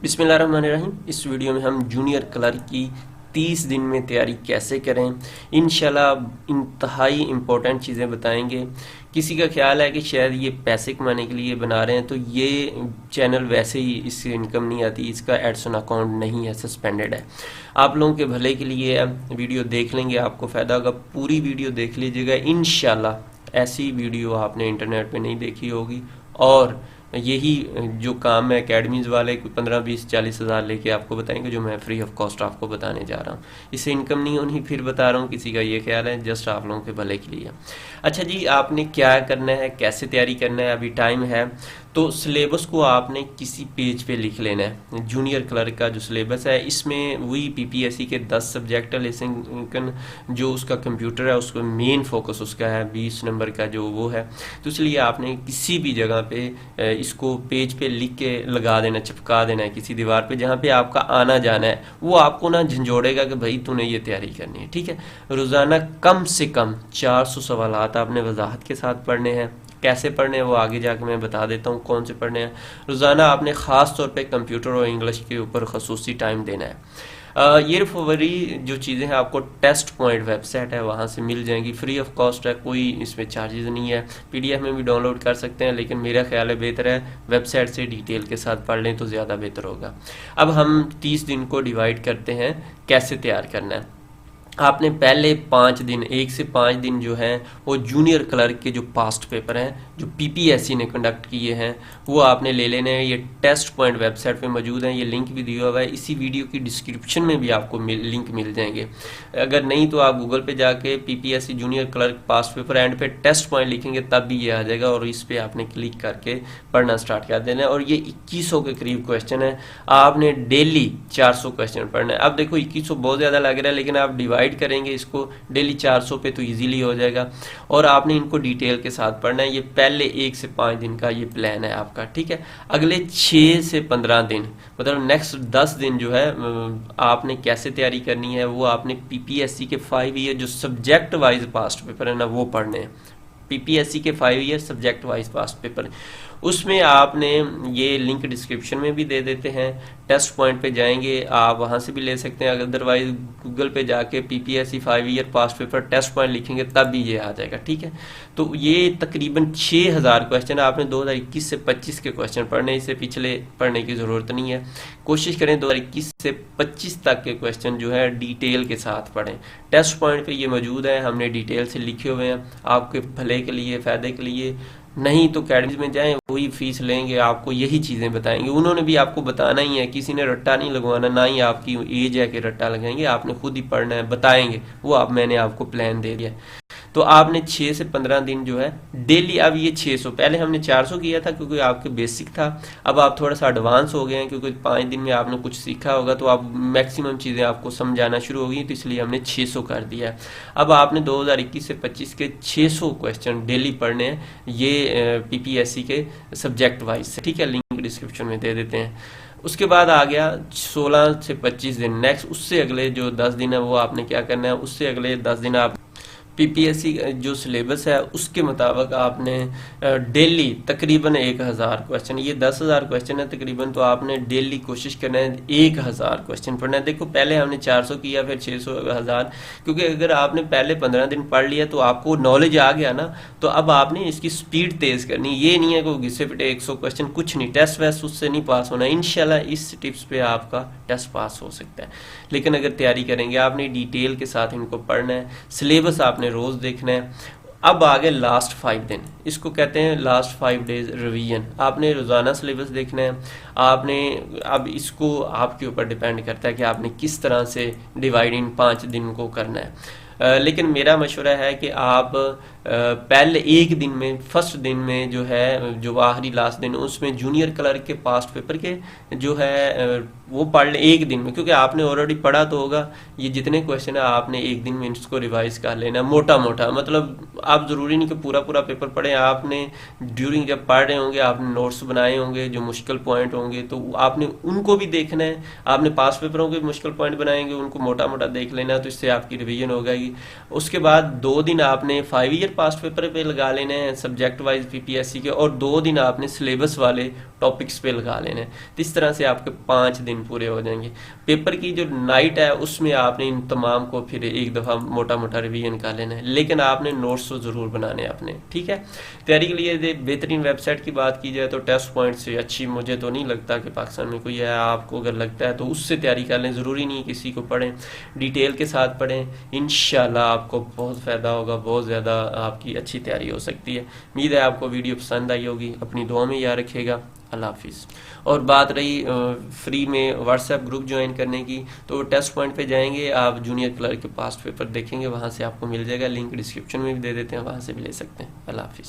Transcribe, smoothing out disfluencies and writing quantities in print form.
बिस्मिल्लाहिर्रहमानिर्रहीम। इस वीडियो में हम जूनियर क्लर्क की 30 दिन में तैयारी कैसे करें इंशाल्लाह इंतहाई इम्पोर्टेंट चीज़ें बताएंगे। किसी का ख्याल है कि शायद ये पैसे कमाने के लिए बना रहे हैं, तो ये चैनल वैसे ही इससे इनकम नहीं आती, इसका एडसन अकाउंट नहीं है, सस्पेंडेड है। आप लोगों के भले के लिए है, वीडियो देख लेंगे आपको फ़ायदा होगा। पूरी वीडियो देख लीजिएगा, इंशाल्लाह ऐसी वीडियो आपने इंटरनेट पे नहीं देखी होगी। और यही जो काम है एकेडमीज़ वाले 15-20-40 हज़ार लेके आपको बताएंगे, जो मैं फ्री ऑफ कॉस्ट आपको बताने जा रहा हूँ। इससे इनकम नहीं होनी, फिर बता रहा हूँ, किसी का ये ख्याल है, जस्ट आप लोगों के भले के लिए। अच्छा जी, आपने क्या करना है, कैसे तैयारी करना है, अभी टाइम है। तो सिलेबस को आपने किसी पेज पे लिख लेना है। जूनियर क्लर्क का जो सिलेबस है, इसमें वही पीपीएससी के 10 सब्जेक्ट है, लेकिन जो उसका कंप्यूटर है उसको मेन फोकस उसका है 20 नंबर का जो वो है। तो इसलिए आपने किसी भी जगह पे इसको पेज पे लिख के लगा देना, चिपका देना है किसी दीवार पे जहाँ पे आपका आना जाना है। वो आपको ना झंझोड़ेगा कि भाई तूने ये तैयारी करनी है, ठीक है। रोज़ाना कम से कम 400 सवालात आपने वजाहत के साथ पढ़ने हैं। कैसे पढ़ने हैं वो आगे जाके मैं बता देता हूँ कौन से पढ़ने हैं। रोज़ाना आपने ख़ास तौर पे कंप्यूटर और इंग्लिश के ऊपर खसूसी टाइम देना है। ये फवरी जो चीज़ें हैं आपको टेस्ट पॉइंट वेबसाइट है वहाँ से मिल जाएंगी, फ्री ऑफ कॉस्ट है, कोई इसमें चार्जेस नहीं है। पीडीएफ में भी डाउनलोड कर सकते हैं, लेकिन मेरा ख्याल है बेहतर है वेबसाइट से डिटेल के साथ पढ़ लें तो ज़्यादा बेहतर होगा। अब हम 30 दिन को डिवाइड करते हैं, कैसे तैयार करना है। आपने पहले 5 दिन, 1 से 5 दिन जो हैं वो जूनियर क्लर्क के जो पास्ट पेपर हैं जो पीपीएससी ने कंडक्ट किए हैं वो आपने ले लेने हैं। ये टेस्ट पॉइंट वेबसाइट पे मौजूद हैं, ये लिंक भी दिया हुआ है, इसी वीडियो की डिस्क्रिप्शन में भी आपको लिंक मिल जाएंगे। अगर नहीं तो आप गूगल पे जाके PPSC junior clerk past paper and पे टेस्ट पॉइंट लिखेंगे तब भी ये आ जाएगा, और इस पर आपने क्लिक करके पढ़ना स्टार्ट कर देना है। और ये 2100 के करीब क्वेश्चन है, आपने डेली 400 क्वेश्चन पढ़ना है। अब देखो 2100 बहुत ज़्यादा लग रहा है, लेकिन आप डिवाइड करेंगे इसको डेली 400 पे तो इजीली हो जाएगा। और आपने इनको डिटेल के साथ पढ़ना है। ये पहले 1 से 5 दिन का ये प्लान है आपका, ठीक है। अगले 6 से 15 दिन मतलब नेक्स्ट 10 दिन जो है आपने कैसे तैयारी करनी है, वो आपने पीपीएससी के 5 ईयर जो सब्जेक्ट वाइज पास्ट पेपर है ना वो पढ़ने हैं। पीपीएससी के 5 year subject wise past paper, उसमें आपने ये लिंक डिस्क्रिप्शन में भी दे देते हैं। टेस्ट पॉइंट पे जाएंगे, आप वहाँ से भी ले सकते हैं। अदरवाइज गूगल पे जाके PPSC 5 year past paper test point लिखेंगे तब भी ये आ जाएगा, ठीक है। तो ये तकरीबन 6000 क्वेश्चन आपने 2021 से 25 के क्वेश्चन पढ़ने, इससे पिछले पढ़ने की ज़रूरत नहीं है। कोशिश करें 2021 से 25 तक के क्वेश्चन जो है डिटेल के साथ पढ़ें। टेस्ट पॉइंट पे ये मौजूद है, हमने डिटेल से लिखे हुए हैं आपके भले के लिए, फ़ायदे के लिए। नहीं तो अकेडमीज में जाएं, वही फीस लेंगे, आपको यही चीज़ें बताएंगे। उन्होंने भी आपको बताना ही है, किसी ने रट्टा नहीं लगवाना, ना ही आपकी एज है कि रट्टा लगाएंगे, आपने खुद ही पढ़ना है, बताएंगे वो। आप मैंने आपको प्लान दे दिया। तो आपने 6 से 15 दिन जो है डेली, अब ये 600, पहले हमने 400 किया था क्योंकि आपके बेसिक था। अब आप थोड़ा सा एडवांस हो गए हैं क्योंकि 5 दिन में आपने कुछ सीखा होगा, तो आप मैक्सिमम चीज़ें आपको समझाना शुरू होगी, तो इसलिए हमने 600 कर दिया है। अब आपने 2021 से 25 के 600 क्वेश्चन डेली पढ़ने हैं, ये पीपीएससी के सब्जेक्ट वाइज से, ठीक है। लिंक डिस्क्रिप्शन में दे देते हैं। उसके बाद आ गया 16 से 25 दिन नेक्स्ट, उससे अगले जो 10 दिन है वो आपने क्या करना है, उससे अगले 10 दिन आप पीपीएससी जो सिलेबस है उसके मुताबिक आपने डेली तकरीबन 1000 क्वेश्चन, ये 10,000 क्वेश्चन है तकरीबन, तो आपने डेली कोशिश करना है 1000 क्वेश्चन पढ़ना है। देखो पहले हमने 400 किया, फिर 600, 1000, क्योंकि अगर आपने पहले 15 दिन पढ़ लिया तो आपको नॉलेज आ गया ना, तो अब आपने इसकी स्पीड तेज़ करनी। ये नहीं है कि घिसे पिटे 100 क्वेश्चन, कुछ नहीं, टेस्ट वेस्ट उससे नहीं पास होना। इंशाल्लाह इस टिप्स पे आपका टेस्ट पास हो सकता है, लेकिन अगर तैयारी करेंगे आपने डिटेल के साथ इनको पढ़ना है। सिलेबस आपने रोज़ देखना है। अब आगे लास्ट 5 दिन, इसको कहते हैं लास्ट 5 डेज रिवीजन। आपने रोज़ाना सिलेबस देखना है आपने। अब इसको आपके ऊपर डिपेंड करता है कि आपने किस तरह से डिवाइड इन 5 दिन को करना है। लेकिन मेरा मशवरा है कि आप पहले एक दिन में, फर्स्ट दिन में जो है, जो आखिरी लास्ट दिन, उसमें जूनियर क्लर्क के पास्ट पेपर के जो है वो पढ़ लें एक दिन में, क्योंकि आपने ऑलरेडी पढ़ा तो होगा। ये जितने क्वेश्चन है आपने एक दिन में इसको रिवाइज कर लेना मोटा मोटा, मतलब आप ज़रूरी नहीं कि पूरा पूरा पेपर पढ़ें। आपने ड्यूरिंग जब पढ़ रहे होंगे आपने नोट्स बनाए होंगे, जो मुश्किल पॉइंट होंगे तो आपने उनको भी देखना है। आपने पास्ट पेपरों के मुश्किल पॉइंट बनाएंगे, उनको मोटा मोटा देख लेना, तो इससे आपकी रिवीजन हो जाएगी। उसके बाद 2 दिन आपने 5 ईयर पास्ट पेपर पे लगा लेने हैं सब्जेक्ट वाइज पीपीएससी के, और 2 दिन आपने सिलेबस वाले टॉपिक्स पे लगा लेना है। तो इस तरह से आपके 5 दिन पूरे हो जाएंगे। पेपर की जो नाइट है उसमें आपने इन तमाम को फिर एक दफ़ा मोटा मोटा रिवीजन कर लेना है, लेकिन आपने नोट्स तो ज़रूर बनाने हैं अपने, ठीक है। तैयारी के लिए बेहतरीन वेबसाइट की बात की जाए तो टेस्ट पॉइंट से अच्छी मुझे तो नहीं लगता कि पाकिस्तान में कोई है। आपको अगर लगता है तो उससे तैयारी कर लें, ज़रूरी नहीं किसी को पढ़ें, डिटेल के साथ पढ़ें। इंशाल्लाह आपको बहुत फ़ायदा होगा, बहुत ज़्यादा आपकी अच्छी तैयारी हो सकती है। उम्मीद है आपको वीडियो पसंद आई होगी, अपनी दुआ में याद रखिएगा। अल्लाह हाफिज़। और बात रही फ्री में व्हाट्सएप ग्रुप ज्वाइन करने की, तो टेस्ट पॉइंट पे जाएंगे आप, जूनियर क्लर्क के पास्ट पेपर देखेंगे, वहाँ से आपको मिल जाएगा, लिंक डिस्क्रिप्शन में भी दे देते हैं, वहाँ से भी ले सकते हैं। अल्लाह हाफिज़।